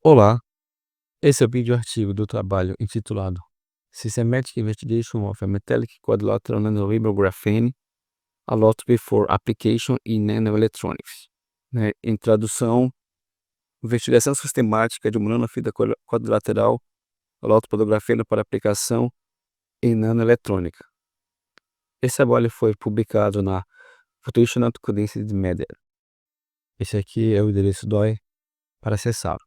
Olá, esse é o vídeo artigo do trabalho intitulado Systematic Investigation of a Metallic Quadrilateral Nanolabel Graphene Allotropy before Application in Nanoelectronics. Em tradução, investigação sistemática de uma nanofibra quadrilateral alótropa do grafeno para aplicação em nanoeletrônica. Esse trabalho foi publicado na Photoshop Condensed Media. Esse aqui é o endereço DOI para acessá-lo.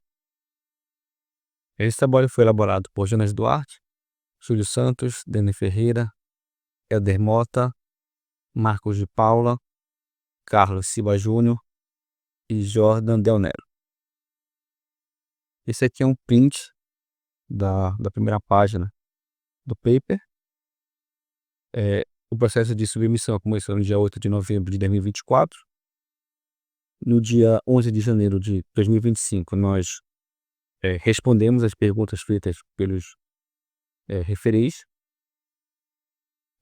Esse trabalho foi elaborado por Jonas Duarte, Júlio Santos, Dene Ferreira, Helder Mota, Marcos de Paula, Carlos Silva Júnior e Jordan Del Nero. Esse aqui é um print da primeira página do paper. O processo de submissão começou no dia 8 de novembro de 2024. No dia 11 de janeiro de 2025, nós respondemos as perguntas feitas pelos referees.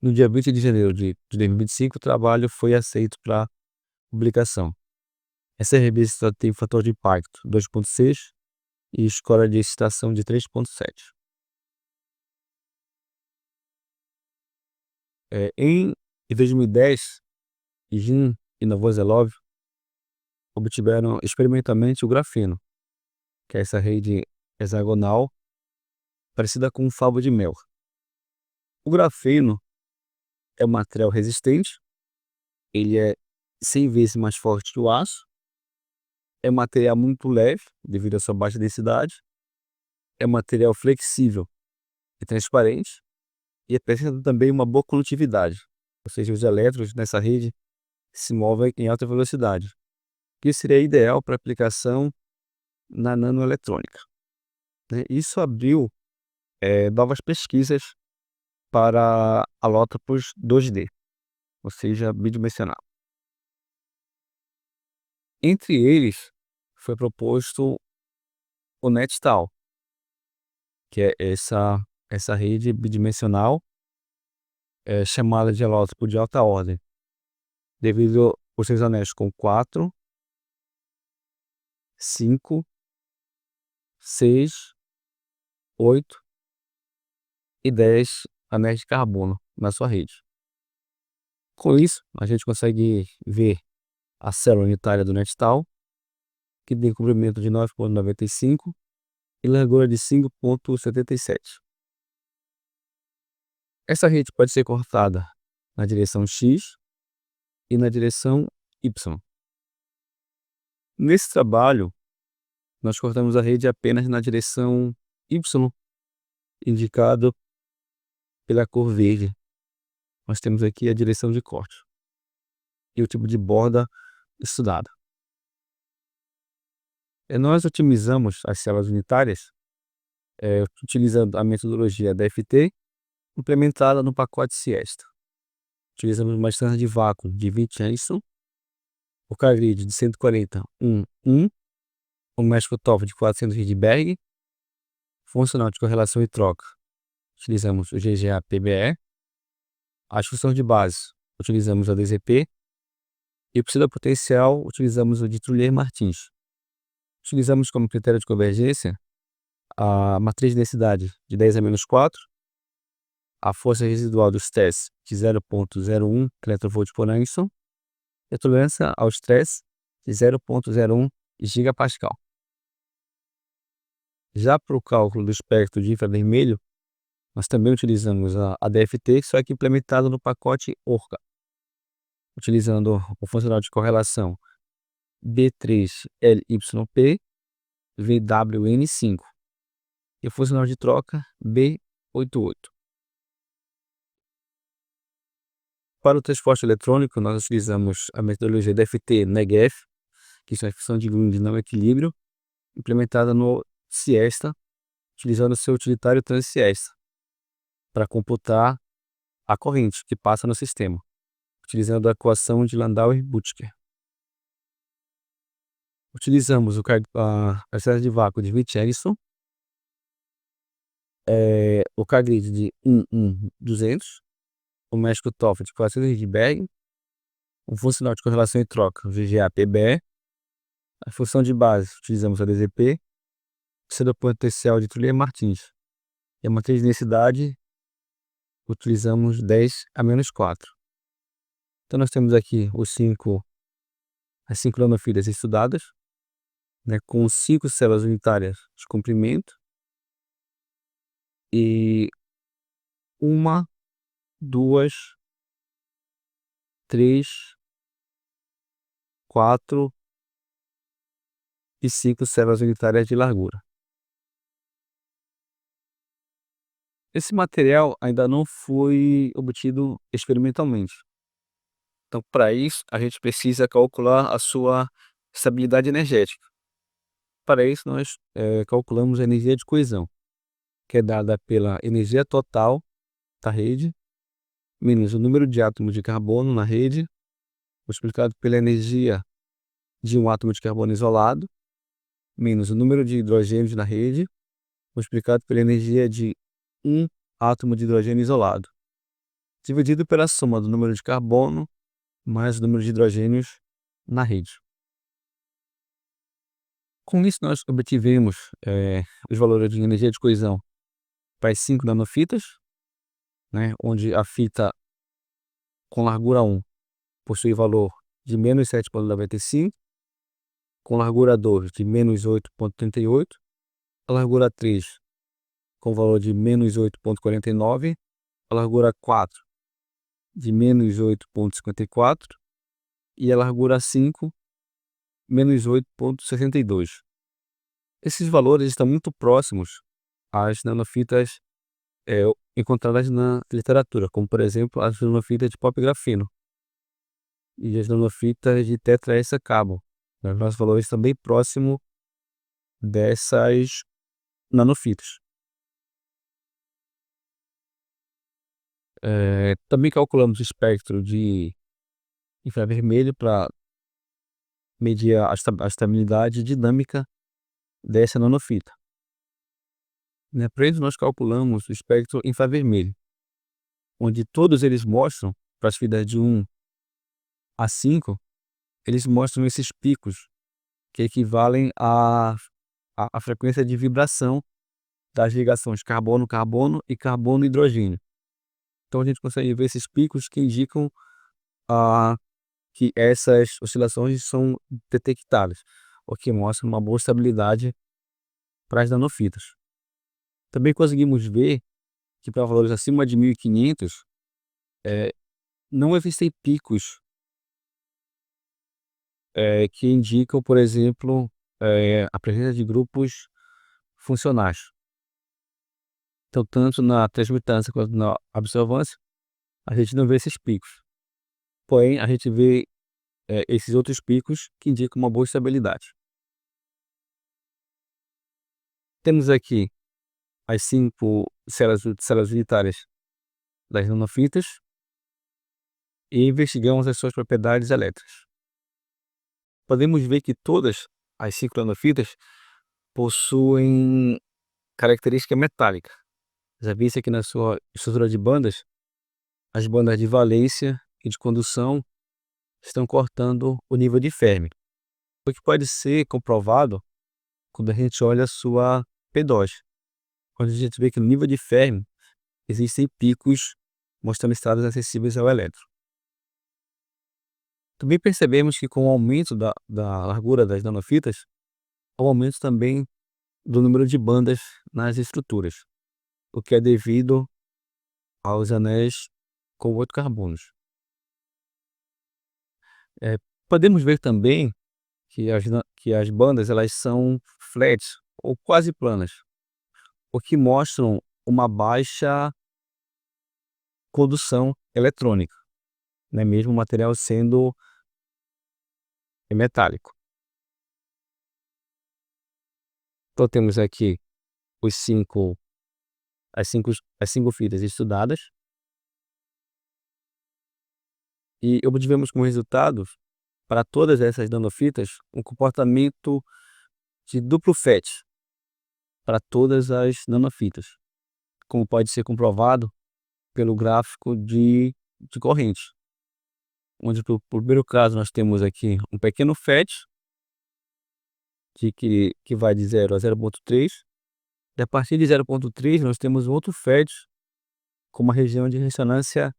No dia 20 de janeiro de 2025, o trabalho foi aceito para publicação. Essa revista tem fator de impacto 2.6 e escala de excitação de 3.7. Em 2010, Jin e Novoselov obtiveram experimentalmente o grafeno, que é essa rede hexagonal parecida com um favo de mel. O grafeno é um material resistente, ele é 100 vezes mais forte que o aço, é um material muito leve devido à sua baixa densidade, é um material flexível e transparente e apresenta também uma boa condutividade, ou seja, os elétrons nessa rede se movem em alta velocidade, que seria ideal para aplicação na nanoeletrônica. Isso abriu novas pesquisas para alótropos 2D, ou seja, bidimensional. Entre eles, foi proposto o NetTal, que é essa rede bidimensional chamada de alótropo de alta ordem, devido aos seus anéis com 4, 5, 6, 8 e 10 anéis de carbono na sua rede. Com isso, a gente consegue ver a célula unitária do NetTal, que tem comprimento de 9,95 e largura de 5,77. Essa rede pode ser cortada na direção X e na direção Y. Nesse trabalho, nós cortamos a rede apenas na direção Y, indicado pela cor verde. Nós temos aqui a direção de corte e o tipo de borda estudada. Nós otimizamos as células unitárias utilizando a metodologia DFT implementada no pacote Siesta. Utilizamos uma distância de vácuo de 20 Angstrom, o K-grid de 140 1, o Meshkov de 400 Rydberg, funcional de correlação e troca. Utilizamos o GGA-PBE, as funções de base utilizamos a DZP e o pseudopotencial utilizamos o de Trullier-Martins. Utilizamos como critério de convergência a matriz de densidade de 10 a menos 4, a força residual dos testes de 0,01 kV por Angstrom e a tolerância ao estresse de 0,01 gigapascal. Já para o cálculo do espectro de infravermelho, nós também utilizamos a DFT, só que implementada no pacote ORCA, utilizando o funcional de correlação B3LYP VWN5 e o funcional de troca B88. Para o transporte eletrônico, nós utilizamos a metodologia DFT-NeGF, que é a função de Green de não equilíbrio, implementada no Siesta, utilizando o seu utilitário Trans-Siesta, para computar a corrente que passa no sistema, utilizando a equação de Landauer-Butcher. Utilizamos a série de vácuo de 20 Angstrom, o K-grid de 200, o Meshkov de 400 Rydberg, o funcional de correlação e troca, o GGA-PBE, a função de base, utilizamos a DZP, pseudopotencial de Tullier-Martins. E a matriz de densidade utilizamos 10 a-4. Então nós temos aqui as 5 nanofitas estudadas, né, com 5 células unitárias de comprimento e 1, 2, 3, 4 e 5 células unitárias de largura. Esse material ainda não foi obtido experimentalmente. Então, para isso, a gente precisa calcular a sua estabilidade energética. Para isso, nós calculamos a energia de coesão, que é dada pela energia total da rede, menos o número de átomos de carbono na rede, multiplicado pela energia de um átomo de carbono isolado, menos o número de hidrogênios na rede, multiplicado pela energia de um átomo de hidrogênio isolado, dividido pela soma do número de carbono mais o número de hidrogênios na rede. Com isso, nós obtivemos os valores de energia de coesão para as 5 nanofitas, né, onde a fita com largura 1 possui valor de menos 7,95, com largura 2 de menos 8,38, a largura 3 com valor de menos 8,49, a largura 4 de menos 8,54 e a largura 5 menos 8,62. Esses valores estão muito próximos às nanofitas encontradas na literatura, como por exemplo as nanofitas de pop grafeno e as nanofitas de tetraessa-carbo. Os nossos valores estão bem próximos dessas nanofitas. Também calculamos o espectro de infravermelho para medir a estabilidade dinâmica dessa nanofita. Né? Para isso, nós calculamos o espectro infravermelho, onde todos eles mostram, para as fitas de 1 a 5, eles mostram esses picos que equivalem à frequência de vibração das ligações carbono-carbono e carbono-hidrogênio. Então a gente consegue ver esses picos que indicam que essas oscilações são detectáveis, o que mostra uma boa estabilidade para as nanofitas. Também conseguimos ver que para valores acima de 1500 não existem picos que indicam, por exemplo, a presença de grupos funcionais. Então, tanto na transmitância quanto na absorvância, a gente não vê esses picos. Porém, a gente vê esses outros picos que indicam uma boa estabilidade. Temos aqui as 5 células unitárias das nanofitas e investigamos as suas propriedades elétricas. Podemos ver que todas as 5 nanofitas possuem característica metálica. Já viste aqui na sua estrutura de bandas, as bandas de valência e de condução estão cortando o nível de Fermi, o que pode ser comprovado quando a gente olha a sua P2, quando a gente vê que no nível de Fermi existem picos mostrando estados acessíveis ao elétron. Também percebemos que com o aumento da largura das nanofitas, há um aumento também do número de bandas nas estruturas, o que é devido aos anéis com 8 carbonos. Podemos ver também que as bandas elas são flats ou quase planas, o que mostram uma baixa condução eletrônica, né? Mesmo o material sendo metálico. Então temos aqui as cinco fitas estudadas e obtivemos como resultado para todas essas nanofitas um comportamento de duplo FET para todas as nanofitas, como pode ser comprovado pelo gráfico de corrente, onde no primeiro caso nós temos aqui um pequeno FET que vai de 0 a 0,3. E a partir de 0,3 nós temos outro FET com uma região de ressonância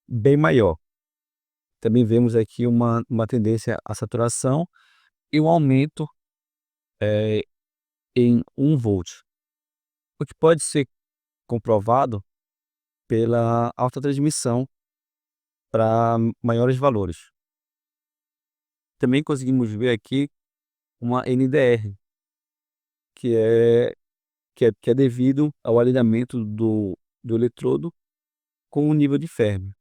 bem maior. Também vemos aqui uma tendência à saturação e um aumento em 1 volt, o que pode ser comprovado pela alta transmissão para maiores valores. Também conseguimos ver aqui uma NDR, que é devido ao alinhamento do eletrodo com o nível de Fermi.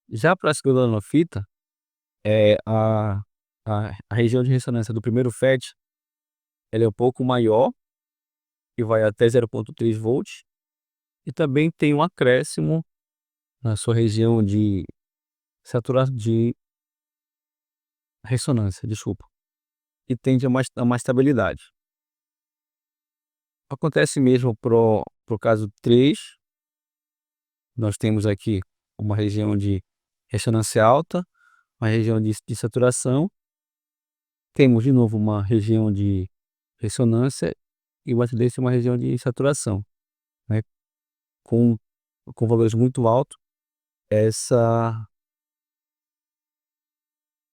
Já para a segunda nanofita, a região de ressonância do primeiro FET, ela é um pouco maior e vai até 0,3 volts, e também tem um acréscimo na sua região de ressonância, desculpa, e tende a uma estabilidade. Acontece mesmo pro caso 3, nós temos aqui uma região de ressonância alta, uma região de saturação, temos de novo uma região de ressonância e uma tendência a uma região de saturação, né, com valores muito altos. Essa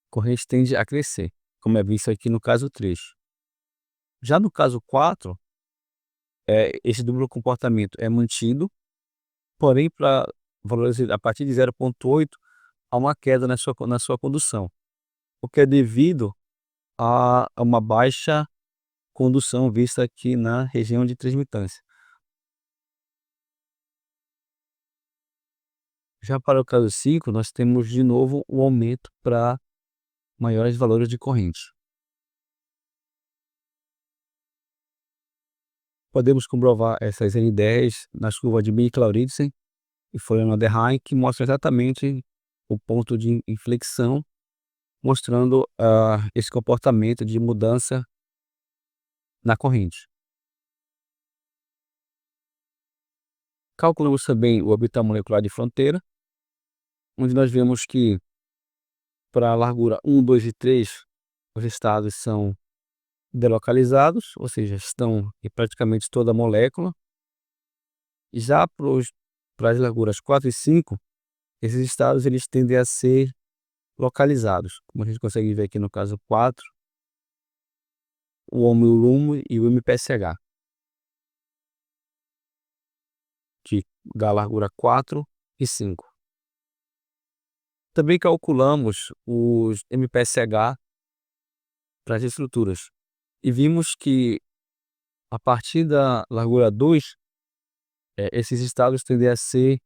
corrente tende a crescer, como é visto aqui no caso 3. Já no caso 4, esse duplo comportamento é mantido, porém para valores a partir de 0,8 há uma queda na sua condução, o que é devido a uma baixa condução vista aqui na região de transmitância. Já para o caso 5, nós temos de novo um aumento para maiores valores de corrente. Podemos comprovar essas N10 nas curvas de Mink-Lauridsen e Follin-Landerheim, que mostram exatamente o ponto de inflexão, mostrando esse comportamento de mudança na corrente. Calculamos também o orbital molecular de fronteira, onde nós vemos que para a largura 1, 2 e 3, os estados são delocalizados, ou seja, estão em praticamente toda a molécula. Já para as larguras 4 e 5, esses estados eles tendem a ser localizados, como a gente consegue ver aqui no caso 4, o HOMO e o MPSH, da largura 4 e 5. Também calculamos os MPSH para as estruturas e vimos que a partir da largura 2, esses estados tendem a ser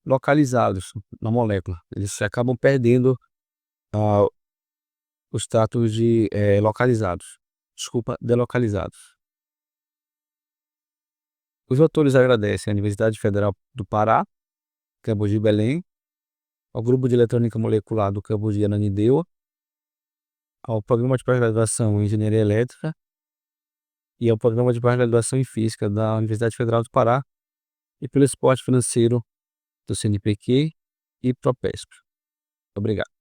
localizados na molécula. Eles acabam perdendo o status de delocalizados. Os autores agradecem à Universidade Federal do Pará, campus de Belém, ao Grupo de Eletrônica Molecular do campus de Ananindeua, ao Programa de Pós-Graduação em Engenharia Elétrica e ao Programa de Pós-Graduação em Física da Universidade Federal do Pará, e pelo suporte financeiro do CNPq e Propesp. Obrigado.